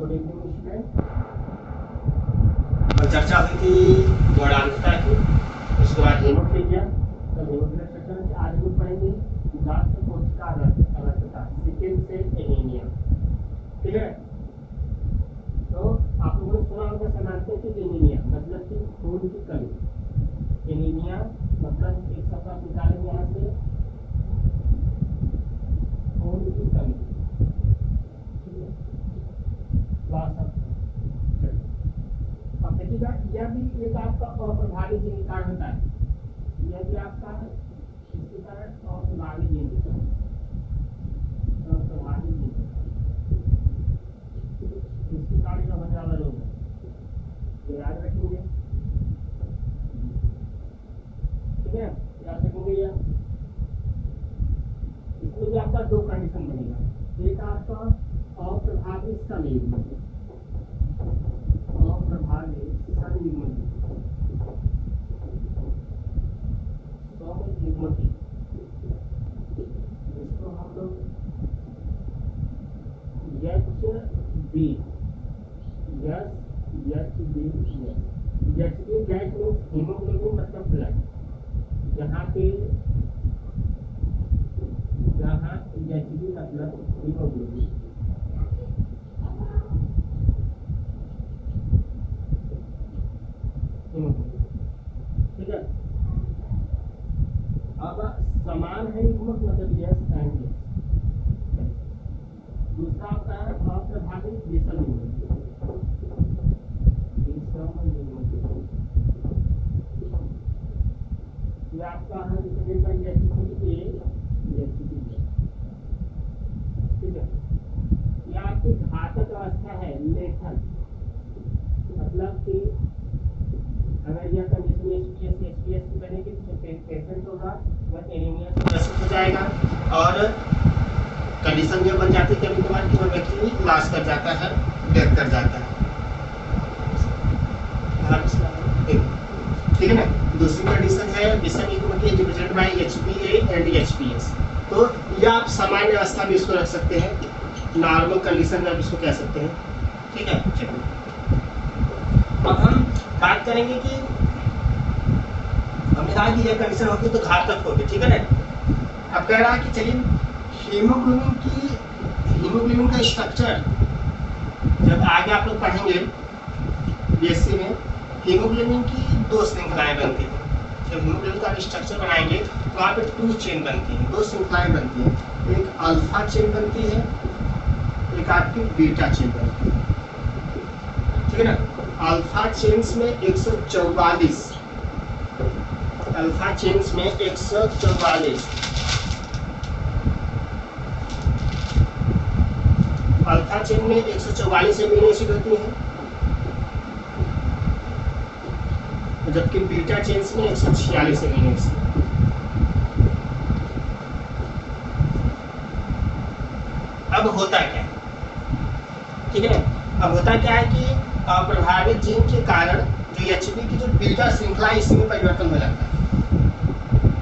Good evening student. और चर्चा हुई थी गौणांकता की, उसके बाद हेमोफीलिया, तो हेमोफीलिया सेक्शन में आज हम पढ़ेंगे जांच कोशिका अवस्था सेकेंड से एनीमिया। ठीक है, तो आप लोगों ने सुना होगा सेमांटिक एनीमिया मतलब कि खून की कमी। एनीमिया मतलब एक शब्द निकालेंगे यहाँ से, खून की कमी। अब देखिएगा, यह भी एक आपका अप्रभावी जीन कारण होता है, यह भी आपका इसके कारण अप्रभावी जीन अप्रभावी जीन इसके कारण जो होने वाला रोग है, याद रखेंगे। ठीक है, याद रखेंगे। यह इसमें भी आपका दो कंडीशन बनेगा, एक आपका अप्रभावी समीप अप्रभावी समीप इसको हम लोग HB गैस हीमोग्लोबिन मतलब ब्लड, जहाँ पे HB मतलब हीमोग्लोबिन। ठीक है, अब समान है युग्मक मतलब यस एंड यस। दूसरा आपका है अप्रभावी विषम युग्मक। ये आपका है ठीक है, ये आपकी घातक अवस्था है लेखन, मतलब कि अगर यह कंडीशन एसपीएस की बनेगी तो पेशेंट होगा वह एनीमिया से ग्रसित हो जाएगा, और कंडीशन यह बन जाती है कभी कभार कि वह व्यक्ति लाश कर जाता है, डेथ कर जाता है। ठीक है ना। दूसरी कंडीशन है विषम युग्मक represented by HBA and HPS। तो यह आप सामान्य अवस्था में इसको रख सकते हैं, नॉर्मल कंडीशन में आप इसको कह सकते हैं। ठीक है, चलिए अब हम बात करेंगे कि हमने कहा कि यह कंडीशन होगी तो घातक होगी। ठीक है ना। अब कह रहा है कि चलिए हीमोग्लोबिन का स्ट्रक्चर जब आगे आप लोग पढ़ेंगे बीएससी में, हीमोग्लोबिन की दो श्रृंखलाएं बनती हैं। जब हीमोग्लोबिन का स्ट्रक्चर बनाएंगे तो वहाँ पे टू चेन बनती है, दो श्रृंखलाएं बनती हैं, एक अल्फा चेन बनती है, एक आपकी बीटा चेन बनती है। ठीक है ना। अल्फा चेन्स में 144, अल्फा चेन्स में 144, अल्फा चेन में 144 एमिनो एसिड होती है, जबकि बीटा चेन्स में 146 एमिनो एसिड। अब होता क्या है, ठीक है, अब होता क्या है कि अप्रभावित जीन के कारण जो HB की जो बीटा श्रृंखला है इसी में परिवर्तन हो जाता है।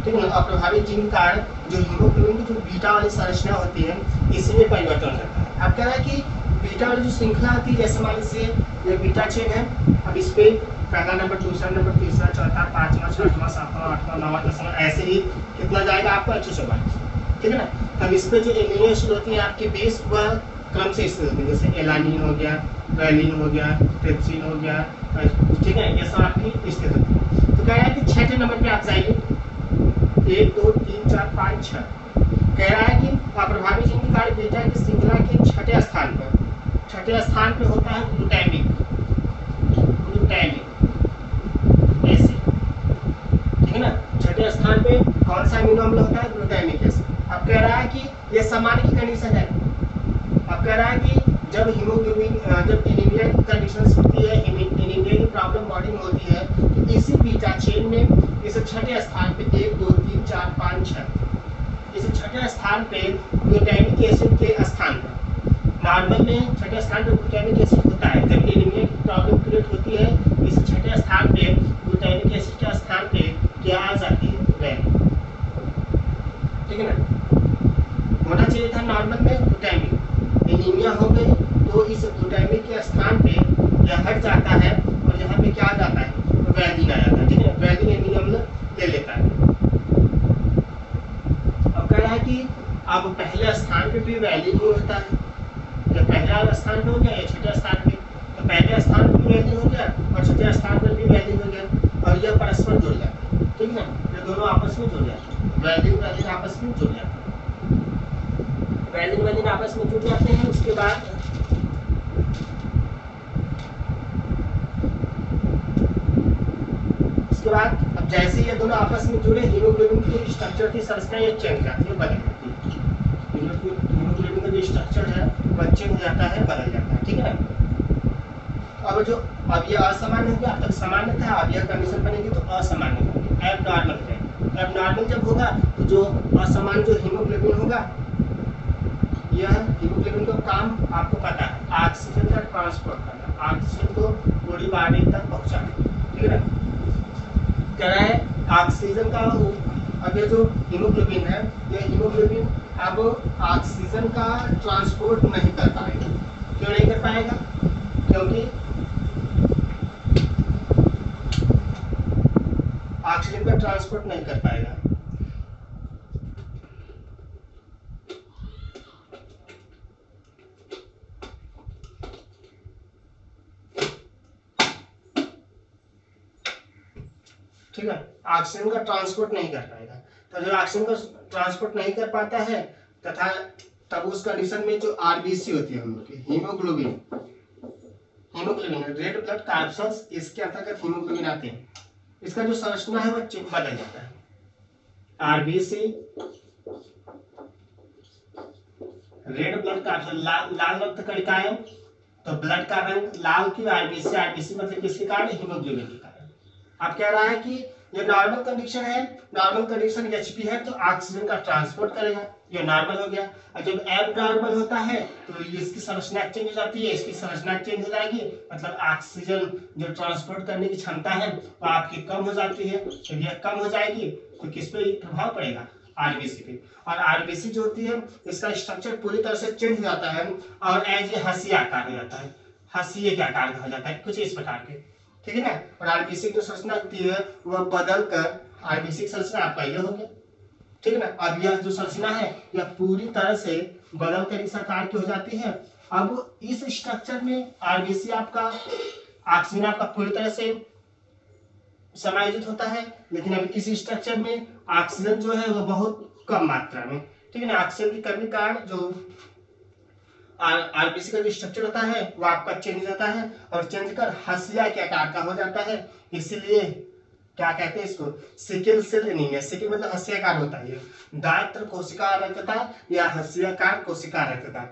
ठीक है, अप्रभावित जीन के कारण जो हीमोग्लोबिन की जो बीटा वाली संरचना होती है इसी में परिवर्तन हो जाता है। अब कह रहा है कि बीटा वाली जो श्रृंखला होती है, जैसे मान लीजिए ये बीटा चेन है, अब इस पे पहला नंबर, दूसरा नंबर, तीसरा, चौथा, पांचवा, छठवां, सातवां, आठवां, नौवां, दसवां, ऐसे ही कितना जाएगा आपका 144। ठीक है ना। अब इस पे जो एमिनो एसिड होती है आपकी 20 वह क्रम से स्थित होती है, जैसे एलानिन हो गया, वैलिन हो गया, ट्रिप्सिन हो गया। ठीक है, ये सब आपकी स्थित होती है। तो कह रहा है कि छठे नंबर पे आप जाइए, 1 2 3 4 5 6। कह रहा है कि अप्रभावी जीन के कारण बीटा की श्रृंखला के छठे स्थान पे होता है ग्लूटामिक एसिड। ठीक है ना। छठे स्थान पे कौन सा अमीनो अम्ल होता है? Glutamic acid. अब कह रहा है कि यह सामान्य की कंडीशन है। अब कह रहा है कि जब हीमोग्लोबिन जब एनीमिया की कंडीशन होती है, एनीमिया की प्रॉब्लम बॉडी में होती है, तो इसी बीटा चेन में इस छठे स्थान पे 1 2 3 4 5 6 इस छठे स्थान पे ग्लूटामिक एसिड के स्थान पर, नॉर्मल में छठे स्थान पे ग्लूटामिक एसिड होता है, जब एनीमिया की प्रॉब्लम क्रिएट होती है इस छठे स्थान पे ग्लूटामिक एसिड के स्थान पे क्या आ जाती है? वैलिन। ठीक है ना। होना चाहिए था नॉर्मल में ग्लूटामिक, एनीमिया हो गई तो इस ग्लूटामिक के हट जाता है और यहाँ पे क्या आ जाता है, वैलिन आ जाता है। ठीक है, वैलिन एमिनो अम्ल ले लेता है। अब कह रहा है कि अब पहले स्थान पे भी वैलिन ही होता है। जब पहला स्थान पे हो गया या छठे स्थान पे, तो पहले स्थान पे भी वैलिन हो गया और छठे स्थान पर भी वैलिन हो गया और यह परस्पर जुड़ जाता है। ठीक है, ये दोनों आपस में जुड़ जाते हैं, वैलिन वैलिन आपस में जुड़ जाते हैं, वैलिन वैलिन आपस में जुड़ जाते हैं। उसके बाद अब जैसे ये दोनों आपस में जुड़े, हीमोग्लोबिन की स्ट्रक्चर की संरचना ये चेंज जाती है, बदल जाती है। हीमोग्लोबिन का जो स्ट्रक्चर है वह चेंज हो जाता है, बदल जाता है। ठीक है, अब ये असामान्य हो गया, अब तक सामान्य था, अब यह कंडीशन बनेगी तो असामान्य होगी, एबनॉर्मल है। एबनॉर्मल जब होगा तो जो असामान्य जो हीमोग्लोबिन होगा, यह हीमोग्लोबिन का काम आपको पता है, ऑक्सीजन का ट्रांसपोर्ट करना, ऑक्सीजन को पूरी बॉडी तक पहुंचाना। ठीक है, कह रहा है ऑक्सीजन का, अब ये जो हीमोग्लोबिन है, ये हीमोग्लोबिन अब ऑक्सीजन का ट्रांसपोर्ट नहीं कर पाएगा। क्यों नहीं कर पाएगा? क्योंकि ऑक्सीजन का ट्रांसपोर्ट नहीं कर पाएगा। ठीक है, ऑक्सीजन का ट्रांसपोर्ट नहीं कर पाएगा। तो जब ऑक्सीजन का ट्रांसपोर्ट नहीं कर पाता है तथा तब उस कंडीशन में जो आरबीसी होती है हम लोग की, हीमोग्लोबिन रेड ब्लड कार्पल्स, इसके अंतर्गत हीमोग्लोबिन आते हैं। इसका जो संरचना है वह बदल जाता है। आरबीसी रेड ब्लड कार्पल्स, लाल रक्त कणिकाएं, तो ब्लड का रंग लाल की, आरबीसी, आरबीसी मतलब किसके कारण? हीमोग्लोबिन के कारण। अब कह रहा है कि ये नॉर्मल कंडीशन है, नॉर्मल कंडीशन एचपी है तो ऑक्सीजन का ट्रांसपोर्ट करेगा, ये नॉर्मल हो गया। और जब एबनॉर्मल होता है तो इसकी संरचना चेंज हो जाती है, इसकी संरचना चेंज हो जाएगी, मतलब ऑक्सीजन जो ट्रांसपोर्ट करने की क्षमता है वो आपकी कम हो जाती है। तो यह कम हो जाएगी तो किस पे प्रभाव पड़ेगा? आरबीसी पे। और आरबीसी जो होती है इसका स्ट्रक्चर पूरी तरह से चेंज हो जाता है और एज ए हंसी आकार हो जाता है, हंसी के आकार का हो जाता है, कुछ इस प्रकार के। ठीक है ना, और आरबीसी की जो संरचना होती है वह बदल कर आरबीसी की संरचना आपका यह हो गया। ठीक है ना, अब यह जो संरचना है यह पूरी तरह से बदल कर इस आकार की हो जाती है। अब इस स्ट्रक्चर में आरबीसी आपका, ऑक्सीजन आपका पूरी तरह से समायोजित होता है, लेकिन अब इस स्ट्रक्चर में ऑक्सीजन जो है वह बहुत कम मात्रा में। ठीक है ना, ऑक्सीजन की कमी के कारण जो आरबीसी का जो स्ट्रक्चर होता है वो आपका चेंज होता है और चेंज कर हंसिया के आकार का हो जाता है। इसीलिए क्या कहते हैं इसको? Sickle cell anaemia. सिकल मतलब हंसियाकार होता है, दात्र कोशिका रक्तता या हंसियाकार कोशिका रक्तता।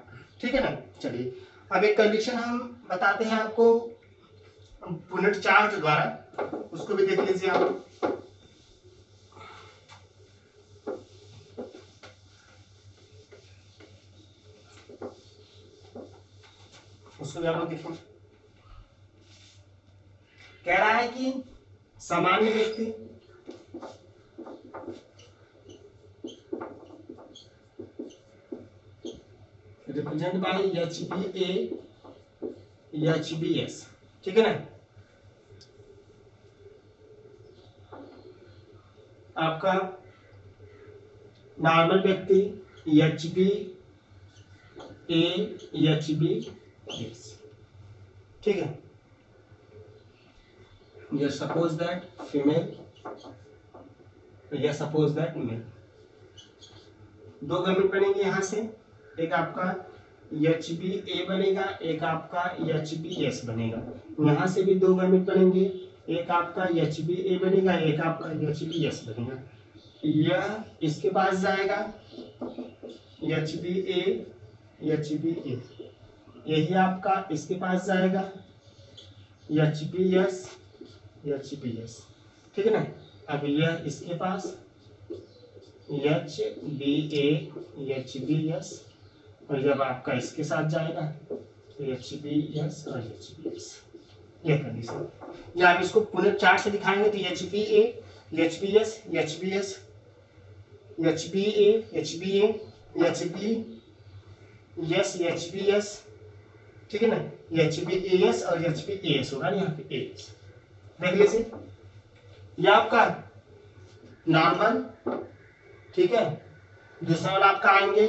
ठीक है ना, चलिए अब एक कंडीशन हम बताते हैं आपको पुनेट चार्ट द्वारा, उसको भी देख लीजिए आप। उसको भी आप लोग देखो। कह रहा है कि सामान्य व्यक्ति रिप्रेजेंट बाय HbA HbS। ठीक है ना, आपका नॉर्मल व्यक्ति HbA HbS। ठीक है, ये सपोज दैट फीमेल, या सपोज दैट मेल। दो गैमेट बनेंगे यहाँ से, एक आपका HbA बनेगा, एक आपका HbS बनेगा। यहाँ से भी दो गैमेट बनेंगे, एक आपका HbA बनेगा, एक आपका HbS बनेगा। यह इसके पास जाएगा HbA HbA, यही आपका इसके पास जाएगा HbS HbS। ठीक है ना, अब यह इसके पास HbA HbS, और जब आपका इसके साथ जाएगा तो HbS और HbS। यह कंडीशन, या आप इसको पुनः चार्ट से दिखाएंगे तो HbA HbS HbS HbA HbA HbS HbS ठीक है ना, HbAs और HbAs होगा यहाँ पे AS, देख लीजिए ये आपका नॉर्मल, ठीक है। दूसरा वाला आपका आएंगे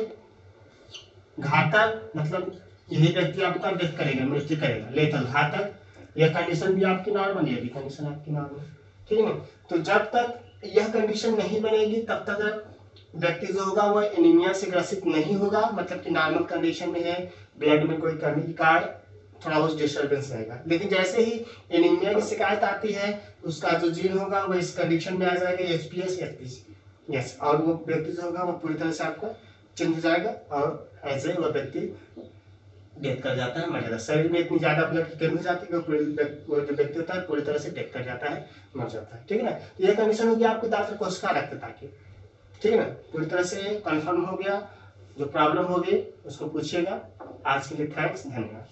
घातक, मतलब यही व्यक्ति आपका डेथ करेगा, मृत्यु करेगा, लेथल घातक, यह कंडीशन भी आपकी नॉर्मल, ये भी कंडीशन आपकी नॉर्मल, ठीक है ना। तो जब तक यह कंडीशन नहीं बनेगी तब तक व्यक्ति जो होगा वह एनीमिया से ग्रसित नहीं होगा, मतलब कि नॉर्मल कंडीशन में है, ब्लड में कोई कमी के कारण थोड़ा बहुत डिस्टर्बेंस रहेगा। लेकिन जैसे ही एनीमिया की शिकायत आती है उसका जो जीन होगा वो इस कंडीशन में आ जाएगा, HPS HPC यस, और वो व्यक्ति जो होगा वो पूरी तरह से आपका चेंज हो जाएगा और ऐसे वह व्यक्ति डेथ कर जाता है, मर जाता है। शरीर में इतनी ज्यादा ब्लड की कमी हो जाती है कि वो जो व्यक्ति होता है पूरी तरह से डेथ कर जाता है, मर जाता है, ठीक है ना। तो ये कंडीशन होगी आपकी दांत कोशिका रक्तता की, ठीक है ना। पूरी तरह से कंफर्म हो गया, जो प्रॉब्लम होगी उसको पूछिएगा। आज के लिए थैंक्स, धन्यवाद।